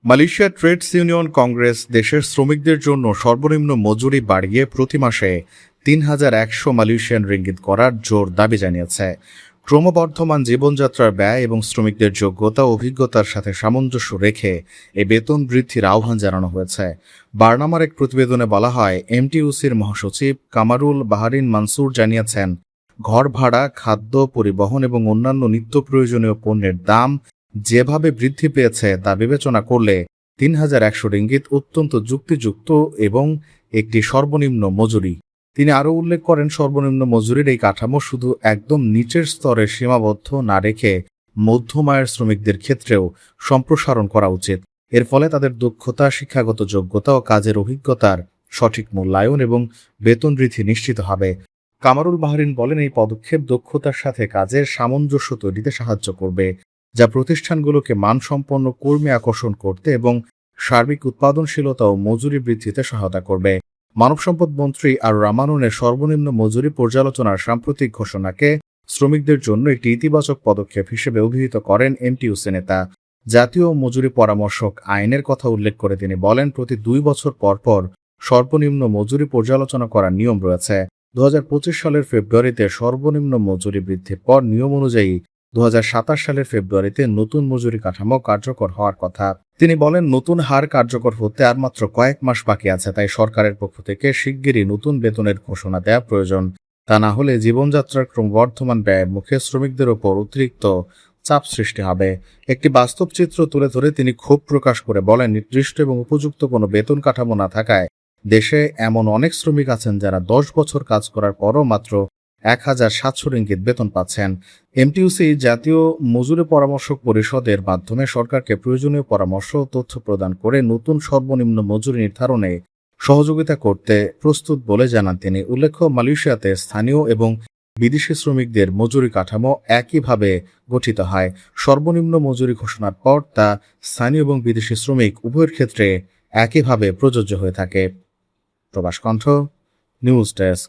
Malaysia trades union Congress দেশের শ্রমিকদের জন্য সর্বনিম্ন মজুরি বাড়িয়ে প্রতি মাসে ৩,১০০ মালয়েশিয়ান রিঙ্গিত করার জোর দাবি জানিয়েছে। ক্রমবর্ধমান জীবনযাত্রার ব্যয় এবং শ্রমিকদের যোগ্যতা ও অভিজ্ঞতার সাথে সামঞ্জস্য রেখে এই বেতন বৃদ্ধির আহ্বান জানানো হয়েছে। বার্নামার এক প্রতিবেদনে বলা হয়, এমটিইউসির মহাসচিব কামারুল বাহারিন মানসুর জানিয়েছেন, ঘর ভাড়া, খাদ্য, পরিবহন এবং অন্যান্য নিত্য প্রয়োজনীয় পণ্যের দাম যেভাবে বৃদ্ধি পেয়েছে তা বিবেচনা করলে ৩,১০০ রিঙ্গিত অত্যন্ত যুক্তিযুক্ত এবং একটি সর্বনিম্ন মজুরি। তিনি আরও উল্লেখ করেন, সর্বনিম্ন মজুরির এই কাঠামো শুধু একদম নিচের স্তরে সীমাবদ্ধ না রেখে মধ্যম আয়ের শ্রমিকদের ক্ষেত্রেও সম্প্রসারণ করা উচিত। এর ফলে তাদের দক্ষতা, শিক্ষাগত যোগ্যতা ও কাজের অভিজ্ঞতার সঠিক মূল্যায়ন এবং বেতন বৃদ্ধি নিশ্চিত হবে। কামারুল বাহারিন বলেন, এই পদক্ষেপ দক্ষতার সাথে কাজের সামঞ্জস্য তৈরিতে সাহায্য করবে, যা প্রতিষ্ঠানগুলোকে মানসম্পন্ন কর্মী আকর্ষণ করতে এবং সার্বিক উৎপাদনশীলতা ও মজুরি বৃদ্ধিতে সহায়তা করবে। মানব সম্পদ মন্ত্রী আর রামানুনের সর্বনিম্ন মজুরি পর্যালোচনার সাম্প্রতিক ঘোষণাকে শ্রমিকদের জন্য একটি ইতিবাচক পদক্ষেপ হিসেবে অভিহিত করেন এমটিইউসি নেতা। জাতীয় মজুরি পরামর্শক আইনের কথা উল্লেখ করে তিনি বলেন, প্রতি 2 বছর পর পর সর্বনিম্ন মজুরি পর্যালোচনা করার নিয়ম রয়েছে। 2025 সালের ফেব্রুয়ারিতে সর্বনিম্ন মজুরি বৃদ্ধির পর নিয়ম অনুযায়ী 2027 সালের ফেব্রুয়ারিতে নতুন মজুরি কাঠামো কার্যকর হওয়ার কথা। তিনি বলেন, নতুন হার কার্যকর হতে আর মাত্র কয়েক মাস বাকি আছে, তাই সরকারের পক্ষ থেকে শিগগিরই নতুন বেতনের ঘোষণা দেওয়া প্রয়োজন। তা না হলে জীবনযাত্রার ক্রমবর্ধমান ব্যয়ের মুখে শ্রমিকদের ওপর অতিরিক্ত চাপ সৃষ্টি হবে। একটি বাস্তব চিত্র তুলে ধরে তিনি ক্ষোভ প্রকাশ করে বলেন, নির্দিষ্ট এবং উপযুক্ত কোনো বেতন কাঠামো না থাকায় দেশে এমন অনেক শ্রমিক আছেন যারা 10 বছর কাজ করার পরও মাত্র 1,700 রিঙ্গিত বেতন পাচ্ছেন। এমটিইউসি জাতীয় মজুরি পরামর্শক পরিষদের মাধ্যমে সরকারকে প্রয়োজনীয় পরামর্শ ও তথ্য প্রদান করে নতুন সর্বনিম্ন মজুরি নির্ধারণে সহযোগিতা করতে প্রস্তুত বলে জানান তিনি। উল্লেখ্য, মালয়েশিয়াতে স্থানীয় এবং বিদেশি শ্রমিকদের মজুরি কাঠামো একইভাবে গঠিত হয়। সর্বনিম্ন মজুরি ঘোষণার পর তা স্থানীয় এবং বিদেশি শ্রমিক উভয়ের ক্ষেত্রে একইভাবে প্রযোজ্য হয়ে থাকে। প্রবাস কণ্ঠ, নিউজ ডেস্ক।